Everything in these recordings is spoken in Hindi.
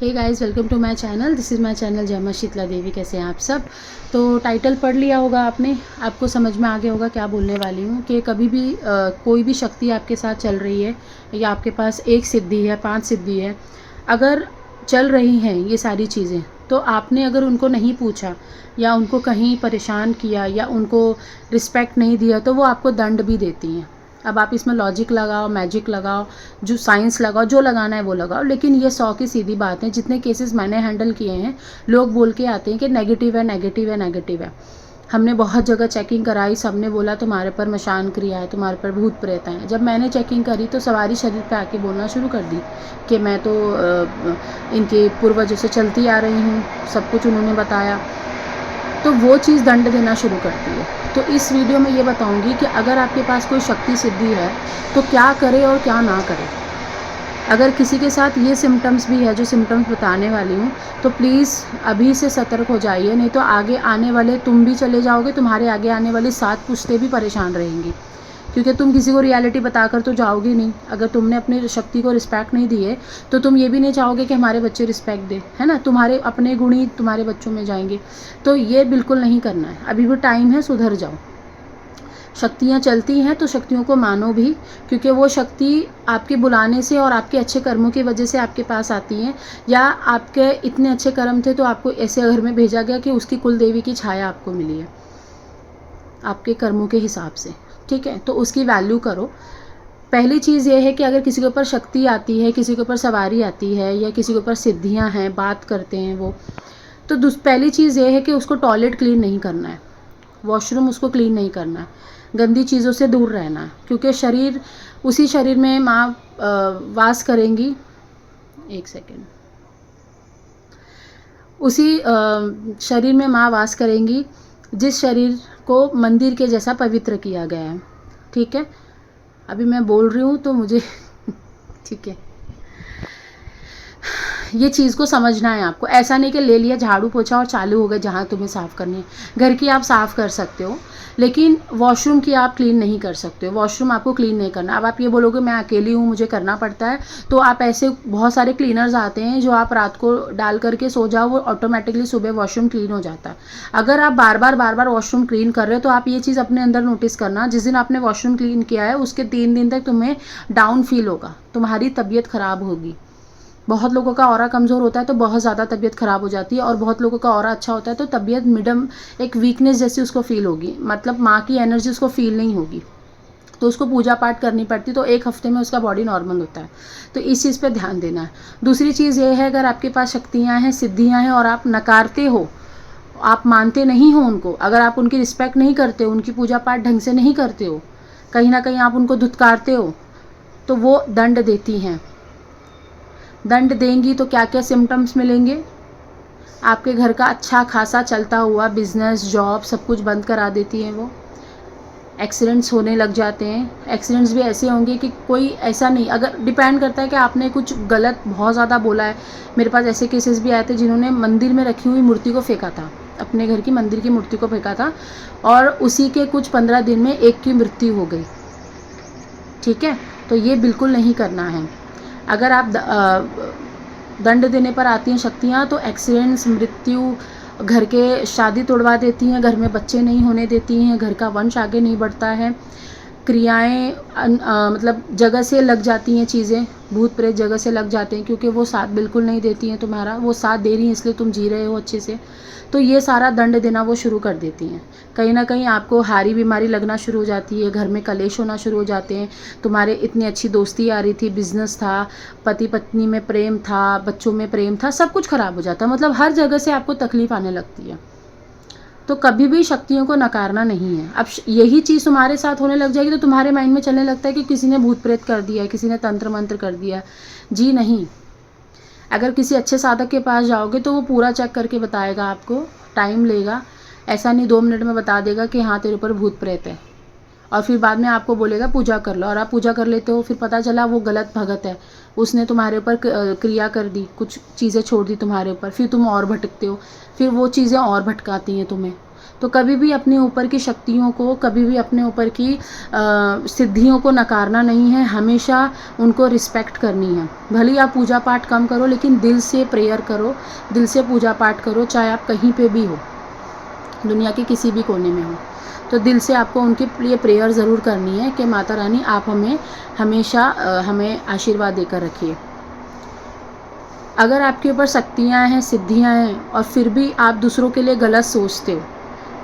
Hey guys, welcome to my channel. This is my channel Jai Maa Sheetla देवी। कैसे हैं आप सब? तो टाइटल पढ़ लिया होगा आपने, आपको समझ में आ गया होगा क्या बोलने वाली हूँ कि कभी भी कोई भी शक्ति आपके साथ चल रही है या आपके पास एक सिद्धि है, 5 सिद्धि है, अगर चल रही हैं ये सारी चीज़ें, तो आपने अगर उनको नहीं पूछा या उनको कहीं परेशान किया या उनको रिस्पेक्ट नहीं दिया तो वो आपको दंड भी देती हैं। अब आप इसमें लॉजिक लगाओ, मैजिक लगाओ, जो साइंस लगाओ, जो लगाना है वो लगाओ, लेकिन ये 100 की सीधी बात है। जितने केसेस मैंने हैंडल किए हैं, लोग बोल के आते हैं कि नेगेटिव है, नेगेटिव है, नेगेटिव है। हमने बहुत जगह चेकिंग कराई, सबने बोला तुम्हारे पर मशान क्रिया है, तुम्हारे पर भूत प्रेत हैं। जब मैंने चेकिंग करी तो सवारी शरीर पे आके बोलना शुरू कर दी कि मैं तो इनके पूर्वजों से चलती आ रही हूँ, सब कुछ उन्होंने बताया। तो वो चीज़ दंड देना शुरू करती है। तो इस वीडियो में ये बताऊंगी कि अगर आपके पास कोई शक्ति सिद्धि है तो क्या करे और क्या ना करे। अगर किसी के साथ ये सिम्टम्स भी है जो सिम्टम्स बताने वाली हूँ, तो प्लीज़ अभी से सतर्क हो जाइए, नहीं तो आगे आने वाले तुम भी चले जाओगे, तुम्हारे आगे आने वाली 7 पुश्तें भी परेशान रहेंगी। क्योंकि तुम किसी को रियलिटी बताकर तो जाओगे नहीं। अगर तुमने अपनी शक्ति को रिस्पेक्ट नहीं दी है तो तुम ये भी नहीं चाहोगे कि हमारे बच्चे रिस्पेक्ट दे, है ना। तुम्हारे अपने गुण ही तुम्हारे बच्चों में जाएंगे। तो ये बिल्कुल नहीं करना है। अभी भी टाइम है, सुधर जाओ। शक्तियाँ चलती हैं तो शक्तियों को मानो भी, क्योंकि वो शक्ति आपके बुलाने से और आपके अच्छे कर्मों की वजह से आपके पास आती हैं, या आपके इतने अच्छे कर्म थे तो आपको ऐसे घर में भेजा गया कि उसकी कुल देवी की छाया आपको मिली है आपके कर्मों के हिसाब से। ठीक है, तो उसकी वैल्यू करो। पहली चीज़ ये है कि अगर किसी के ऊपर शक्ति आती है, किसी के ऊपर सवारी आती है या किसी के ऊपर सिद्धियां हैं, बात करते हैं वो, तो पहली चीज़ ये है कि उसको टॉयलेट क्लीन नहीं करना है, वॉशरूम उसको क्लीन नहीं करना है, गंदी चीज़ों से दूर रहना है। क्योंकि शरीर, उसी शरीर में माँ वास करेंगी। एक सेकेंड। उसी शरीर में माँ वास करेंगी जिस शरीर को मंदिर के जैसा पवित्र किया गया है। ठीक है, अभी मैं बोल रही हूँ तो मुझे ठीक है, ये चीज़ को समझना है आपको। ऐसा नहीं कि ले लिया झाड़ू पोछा और चालू हो गए, जहाँ तुम्हें साफ़ करनी है। घर की आप साफ़ कर सकते हो, लेकिन वॉशरूम की आप क्लीन नहीं कर सकते हो। वॉशरूम आपको क्लीन नहीं करना। अब आप ये बोलोगे मैं अकेली हूँ, मुझे करना पड़ता है, तो आप ऐसे बहुत सारे क्लीनर्स आते हैं जो आप रात को डाल करके सो जाओ, वो ऑटोमेटिकली सुबह वॉशरूम क्लीन हो जाता है। अगर आप बार बार वॉशरूम क्लीन कर रहे हो तो आप ये चीज़ अपने अंदर नोटिस करना, जिस दिन आपने वॉशरूम क्लीन किया है उसके 3 दिन तक तुम्हें डाउन फील होगा, तुम्हारी तबीयत ख़राब होगी। बहुत लोगों का ऑरा कमज़ोर होता है तो बहुत ज़्यादा तबीयत ख़राब हो जाती है, और बहुत लोगों का ऑरा अच्छा होता है तो तबीयत मिडम, एक वीकनेस जैसी उसको फील होगी, मतलब माँ की एनर्जी उसको फील नहीं होगी। तो उसको पूजा पाठ करनी पड़ती, तो 1 हफ्ते में उसका बॉडी नॉर्मल होता है। तो इस चीज़ पे ध्यान देना है। दूसरी चीज़ ये है, अगर आपके पास शक्तियाँ हैं, सिद्धियाँ हैं और आप नकारते हो, आप मानते नहीं हो उनको, अगर आप उनकी रिस्पेक्ट नहीं करते हो, उनकी पूजा पाठ ढंग से नहीं करते हो, कहीं ना कहीं आप उनको धुतकारते हो, तो वो दंड देती हैं। दंड देंगी तो क्या क्या सिम्टम्स मिलेंगे? आपके घर का अच्छा खासा चलता हुआ बिजनेस, जॉब, सब कुछ बंद करा देती हैं वो। एक्सीडेंट्स होने लग जाते हैं। एक्सीडेंट्स भी ऐसे होंगे कि कोई ऐसा नहीं, अगर डिपेंड करता है कि आपने कुछ गलत बहुत ज़्यादा बोला है। मेरे पास ऐसे केसेस भी आए थे जिन्होंने मंदिर में रखी हुई मूर्ति को फेंका था, अपने घर की मंदिर की मूर्ति को फेंका था, और उसी के कुछ 15 दिन में एक की मृत्यु हो गई। ठीक है, तो ये बिल्कुल नहीं करना है। अगर आप दंड देने पर आती हैं शक्तियाँ, तो एक्सीडेंट्स, मृत्यु, घर के शादी तोड़वा देती हैं, घर में बच्चे नहीं होने देती हैं, घर का वंश आगे नहीं बढ़ता है, क्रियाएं मतलब जगह से लग जाती हैं, चीज़ें, भूत प्रेत जगह से लग जाते हैं, क्योंकि वो साथ बिल्कुल नहीं देती हैं तुम्हारा। वो साथ दे रही हैं इसलिए तुम जी रहे हो अच्छे से, तो ये सारा दंड देना वो शुरू कर देती हैं। कहीं ना कहीं आपको हारी बीमारी लगना शुरू हो जाती है, घर में कलेश होना शुरू हो जाते हैं। तुम्हारे इतनी अच्छी दोस्ती आ रही थी, बिजनेस था, पति पत्नी में प्रेम था, बच्चों में प्रेम था, सब कुछ खराब हो जाता है। मतलब हर जगह से आपको तकलीफ आने लगती है। तो कभी भी शक्तियों को नकारना नहीं है। अब यही चीज़ तुम्हारे साथ होने लग जाएगी तो तुम्हारे माइंड में चलने लगता है कि किसी ने भूत प्रेत कर दिया है, किसी ने तंत्र मंत्र कर दिया है। जी नहीं। अगर किसी अच्छे साधक के पास जाओगे तो वो पूरा चेक करके बताएगा आपको, टाइम लेगा। ऐसा नहीं 2 मिनट में बता देगा कि हाँ तेरे ऊपर भूत प्रेत है, और फिर बाद में आपको बोलेगा पूजा कर लो, और आप पूजा कर लेते हो, फिर पता चला वो गलत भगत है, उसने तुम्हारे ऊपर क्रिया कर दी, कुछ चीज़ें छोड़ दी तुम्हारे ऊपर, फिर तुम और भटकते हो, फिर वो चीज़ें और भटकाती हैं तुम्हें। तो कभी भी अपने ऊपर की शक्तियों को, कभी भी अपने ऊपर की सिद्धियों को नकारना नहीं है, हमेशा उनको रिस्पेक्ट करनी है। भले ही आप पूजा पाठ कम करो, लेकिन दिल से प्रेयर करो, दिल से पूजा पाठ करो, चाहे आप कहीं पे भी हो, दुनिया के किसी भी कोने में हो। तो दिल से आपको उनके लिए प्रेयर ज़रूर करनी है कि माता रानी आप हमें हमेशा हमें आशीर्वाद देकर रखिए। अगर आपके ऊपर शक्तियाँ हैं, सिद्धियाँ हैं और फिर भी आप दूसरों के लिए गलत सोचते हो,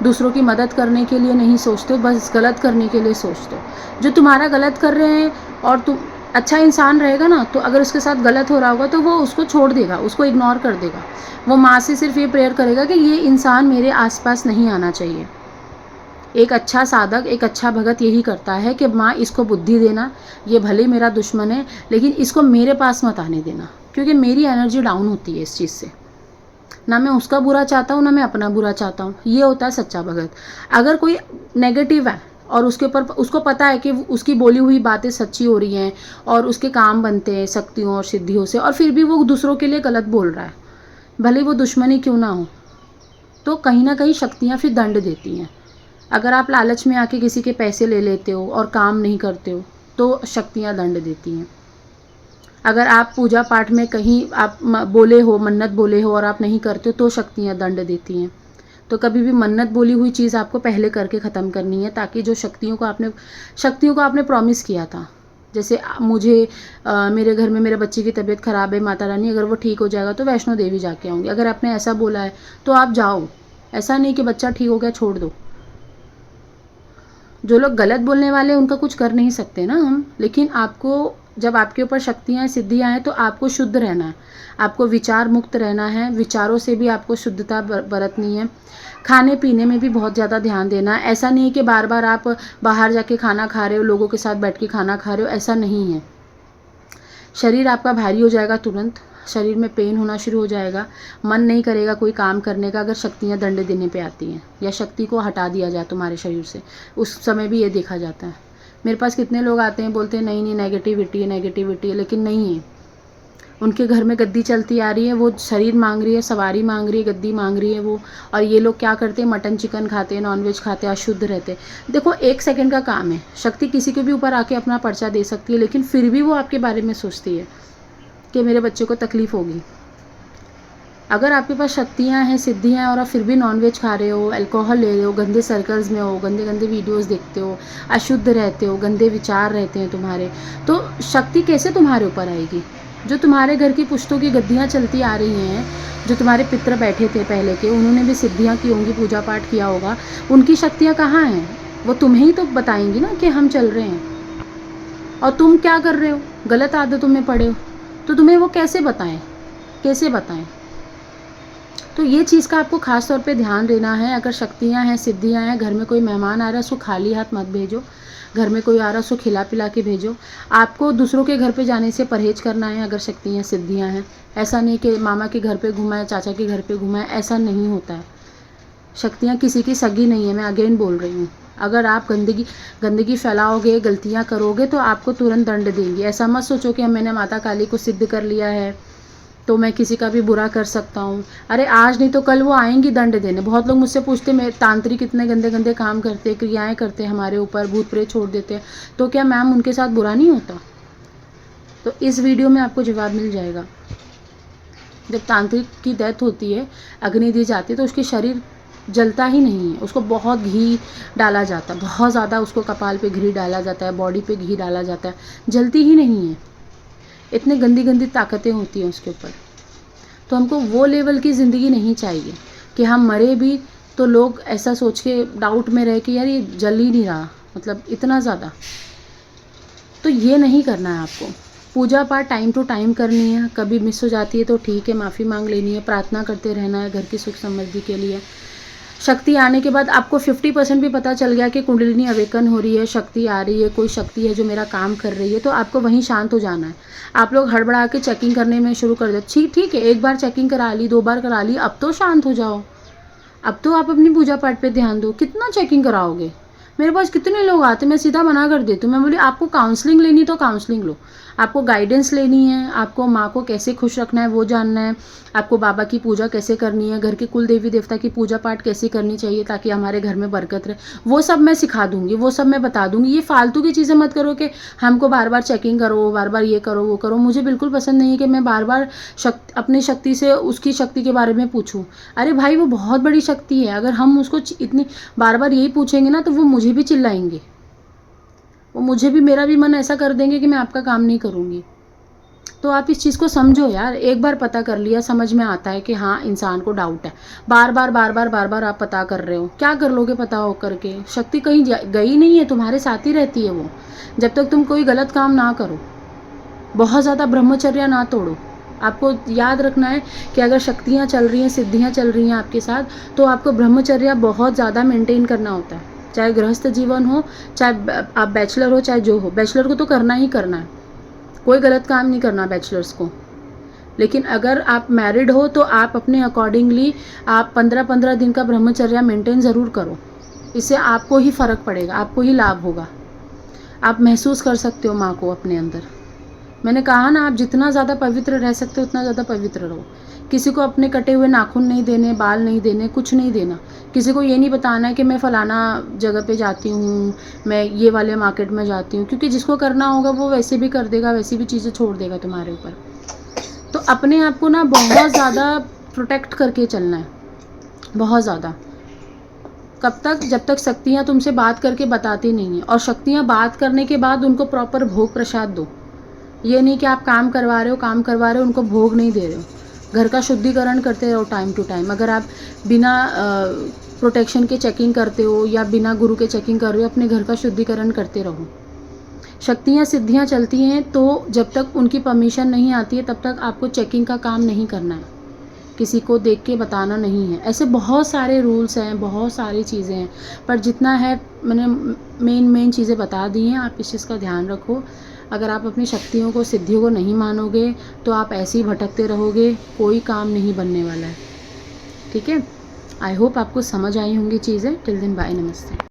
दूसरों की मदद करने के लिए नहीं सोचते हो, बस गलत करने के लिए सोचते हो। जो तुम्हारा गलत कर रहे हैं और तुम अच्छा इंसान रहेगा ना, तो अगर उसके साथ गलत हो रहा होगा तो वो उसको छोड़ देगा, उसको इग्नोर कर देगा। वो माँ से सिर्फ ये प्रेयर करेगा कि ये इंसान मेरे आसपास नहीं आना चाहिए। एक अच्छा साधक, एक अच्छा भगत यही करता है कि माँ इसको बुद्धि देना, ये भले मेरा दुश्मन है लेकिन इसको मेरे पास मत आने देना, क्योंकि मेरी एनर्जी डाउन होती है इस चीज़ से। ना मैं उसका बुरा चाहता हूँ, ना मैं अपना बुरा चाहता हूँ। ये होता है सच्चा भगत। अगर कोई नेगेटिव है और उसके ऊपर उसको पता है कि उसकी बोली हुई बातें सच्ची हो रही हैं और उसके काम बनते हैं शक्तियों और सिद्धियों से, और फिर भी वो दूसरों के लिए गलत बोल रहा है, भले वो दुश्मनी क्यों ना हो, तो कहीं ना कहीं शक्तियाँ फिर दंड देती हैं। अगर आप लालच में आके किसी के पैसे ले लेते हो और काम नहीं करते हो, तो शक्तियाँ दंड देती हैं। अगर आप पूजा पाठ में कहीं आप बोले हो, मन्नत बोले हो और आप नहीं करते हो, तो शक्तियाँ दंड देती हैं। तो कभी भी मन्नत बोली हुई चीज़ आपको पहले करके ख़त्म करनी है, ताकि जो शक्तियों को आपने प्रॉमिस किया था। जैसे मुझे मेरे घर में मेरे बच्चे की तबीयत ख़राब है, माता रानी अगर वो ठीक हो जाएगा तो वैष्णो देवी जाके आऊँगी। अगर आपने ऐसा बोला है तो आप जाओ, ऐसा नहीं कि बच्चा ठीक हो गया छोड़ दो। जो लोग गलत बोलने वाले हैं उनका कुछ कर नहीं सकते ना हम, लेकिन आपको जब आपके ऊपर शक्तियाँ सिद्धियाँ हैं तो आपको शुद्ध रहना है, आपको विचार मुक्त रहना है, विचारों से भी आपको शुद्धता बरतनी है। खाने पीने में भी बहुत ज़्यादा ध्यान देना है। ऐसा नहीं है कि बार बार आप बाहर जाके खाना खा रहे हो, लोगों के साथ बैठ के खाना खा रहे हो, ऐसा नहीं है। शरीर आपका भारी हो जाएगा, तुरंत शरीर में पेन होना शुरू हो जाएगा, मन नहीं करेगा कोई काम करने का अगर शक्तियाँ दंड देने पे आती हैं या शक्ति को हटा दिया जाए तुम्हारे शरीर से। उस समय भी ये देखा जाता है। मेरे पास कितने लोग आते हैं, बोलते हैं नहीं नहीं नेगेटिविटी है, लेकिन नहीं है। उनके घर में गद्दी चलती आ रही है, वो शरीर मांग रही है, सवारी मांग रही है, गद्दी मांग रही है वो, और ये लोग क्या करते हैं, मटन चिकन खाते हैं, नॉनवेज खाते हैं, अशुद्ध रहते हैं। देखो 1 सेकंड का काम है, शक्ति किसी के भी ऊपर आके अपना पर्चा दे सकती है, लेकिन फिर भी वो आपके बारे में सोचती है कि मेरे बच्चे को तकलीफ़ होगी। अगर आपके पास शक्तियाँ हैं, सिद्धियाँ हैं और आप फिर भी नॉनवेज खा रहे हो, अल्कोहल ले रहे हो, गंदे सर्कल्स में हो, गंदे गंदे वीडियोस देखते हो, अशुद्ध रहते हो, गंदे विचार रहते हैं तुम्हारे, तो शक्ति कैसे तुम्हारे ऊपर आएगी? जो तुम्हारे घर की पुश्तों की गद्दियाँ चलती आ रही हैं, जो तुम्हारे पितर बैठे थे पहले के, उन्होंने भी सिद्धियाँ की होंगी, पूजा पाठ किया होगा, उनकी शक्तियाँ कहाँ हैं? वो तुम्हें ही तो बताएंगी ना कि हम चल रहे हैं। और तुम क्या कर रहे हो, गलत आदतों में पड़े हो, तो तुम्हें वो कैसे बताएं, कैसे बताएं? तो ये चीज़ का आपको ख़ास तौर पे ध्यान देना है। अगर शक्तियाँ हैं, सिद्धियाँ हैं, घर में कोई मेहमान आ रहा है उसको खाली हाथ मत भेजो, घर में कोई आ रहा है उसको खिला पिला के भेजो। आपको दूसरों के घर पे जाने से परहेज करना है अगर शक्तियाँ सिद्धियाँ हैं। ऐसा नहीं कि मामा के घर पे घुमाए, चाचा के घर पे घुमाए, ऐसा नहीं होता है। शक्तियाँ किसी की सगी नहीं है, मैं अगेन बोल रही हूँ। अगर आप गंदगी फैलाओगे, गलतियाँ करोगे तो आपको तुरंत दंड देंगी। ऐसा मत सोचो कि मैंने माता काली को सिद्ध कर लिया है तो मैं किसी का भी बुरा कर सकता हूँ। अरे आज नहीं तो कल वो आएंगी दंड देने। बहुत लोग मुझसे पूछते हैं तांत्रिक इतने गंदे गंदे काम करते, क्रियाएं करते हैं हमारे ऊपर, भूत प्रेत छोड़ देते हैं, तो क्या मैम उनके साथ बुरा नहीं होता? तो इस वीडियो में आपको जवाब मिल जाएगा। जब तांत्रिक की डेथ होती है, अग्नि दी जाती है, तो उसके शरीर जलता ही नहीं है, उसको बहुत घी डाला जाता है, बहुत ज़्यादा उसको कपाल पे घी डाला जाता है, बॉडी पे घी डाला जाता है, जलती ही नहीं है। इतने गंदी गंदी ताकतें होती हैं उसके ऊपर। तो हमको वो लेवल की ज़िंदगी नहीं चाहिए कि हम मरे भी तो लोग ऐसा सोच के डाउट में रहे कि यार ये जल ही नहीं रहा, मतलब इतना ज़्यादा। तो ये नहीं करना है आपको। पूजा पाठ टाइम टू टाइम करनी है, कभी मिस हो जाती है तो ठीक है, माफ़ी मांग लेनी है, प्रार्थना करते रहना है घर की सुख समृद्धि के लिए। शक्ति आने के बाद आपको 50% भी पता चल गया कि कुंडलिनी अवेकन हो रही है, शक्ति आ रही है, कोई शक्ति है जो मेरा काम कर रही है, तो आपको वहीं शांत हो जाना है। आप लोग हड़बड़ा के चेकिंग करने में शुरू कर दो, ठीक है, 1 बार चेकिंग करा ली, 2 बार करा ली, अब तो शांत हो जाओ। अब तो आप अपनी पूजा पाठ पे ध्यान दो। कितना चेकिंग कराओगे? मेरे पास कितने लोग आते हैं, मैं सीधा मना कर देती हूँ। मैं बोली आपको काउंसलिंग लेनी तो काउंसलिंग लो, आपको गाइडेंस लेनी है, आपको माँ को कैसे खुश रखना है वो जानना है, आपको बाबा की पूजा कैसे करनी है, घर के कुल देवी देवता की पूजा पाठ कैसे करनी चाहिए ताकि हमारे घर में बरकत रहे, वो सब मैं सिखा दूंगी, वो सब मैं बता दूंगी। ये फालतू की चीज़ें मत करो कि हमको बार बार चेकिंग करो, बार बार ये करो वो करो। मुझे बिल्कुल पसंद नहीं है कि मैं बार बार अपनी शक्ति से उसकी शक्ति के बारे में पूछूं। अरे भाई वो बहुत बड़ी शक्ति है, अगर हम उसको इतनी बार बार यही पूछेंगे ना तो वो मुझे भी चिल्लाएंगे, वो मुझे भी, मेरा भी मन ऐसा कर देंगे कि मैं आपका काम नहीं करूँगी। तो आप इस चीज़ को समझो यार, एक बार पता कर लिया समझ में आता है कि हाँ इंसान को डाउट है। बार बार आप पता कर रहे हो, क्या कर लोगे पता हो करके? शक्ति कहीं गई नहीं है, तुम्हारे साथ ही रहती है वो, जब तक तुम कोई गलत काम ना करो, बहुत ज़्यादा ब्रह्मचर्य ना तोड़ो। आपको याद रखना है कि अगर शक्तियाँ चल रही हैं, सिद्धियाँ चल रही हैं आपके साथ, तो आपको ब्रह्मचर्य बहुत ज़्यादा मेंटेन करना होता है। चाहे गृहस्थ जीवन हो, चाहे आप बैचलर हो, चाहे जो हो, बैचलर को तो करना ही करना है, कोई गलत काम नहीं करना बैचलर्स को। लेकिन अगर आप मैरिड हो तो आप अपने अकॉर्डिंगली आप 15-15 दिन का ब्रह्मचर्य मेंटेन ज़रूर करो। इससे आपको ही फ़र्क पड़ेगा, आपको ही लाभ होगा, आप महसूस कर सकते हो माँ को अपने अंदर। मैंने कहा ना, आप जितना ज़्यादा पवित्र रह सकते हो उतना ज़्यादा पवित्र रहो। किसी को अपने कटे हुए नाखून नहीं देने, बाल नहीं देने, कुछ नहीं देना। किसी को ये नहीं बताना है कि मैं फ़लाना जगह पे जाती हूँ, मैं ये वाले मार्केट में जाती हूँ, क्योंकि जिसको करना होगा वो वैसे भी कर देगा, वैसी भी चीज़ें छोड़ देगा तुम्हारे ऊपर। तो अपने आप को ना बहुत ज़्यादा प्रोटेक्ट करके चलना है, बहुत ज़्यादा। कब तक? जब तक शक्तियाँ तुमसे बात करके बताती नहीं हैं, और शक्तियाँ बात करने के बाद उनको प्रॉपर भोग प्रसाद दो। ये नहीं कि आप काम करवा रहे हो, उनको भोग नहीं दे रहे हो। घर का शुद्धिकरण करते रहो टाइम टू टाइम। अगर आप बिना प्रोटेक्शन के चेकिंग करते हो या बिना गुरु के चेकिंग कर रहे हो, अपने घर का शुद्धिकरण करते रहो। शक्तियाँ सिद्धियाँ चलती हैं तो जब तक उनकी परमिशन नहीं आती है तब तक आपको चेकिंग का काम नहीं करना है, किसी को देख के बताना नहीं है। ऐसे बहुत सारे रूल्स हैं, बहुत सारी चीज़ें हैं, पर जितना है मैंने मेन चीज़ें बता दी हैं। आप इस चीज़ का ध्यान रखो। अगर आप अपनी शक्तियों को, सिद्धियों को नहीं मानोगे तो आप ऐसे ही भटकते रहोगे, कोई काम नहीं बनने वाला है। ठीक है, आई होप आपको समझ आई होंगी चीज़ें। टिल देन बाय, नमस्ते।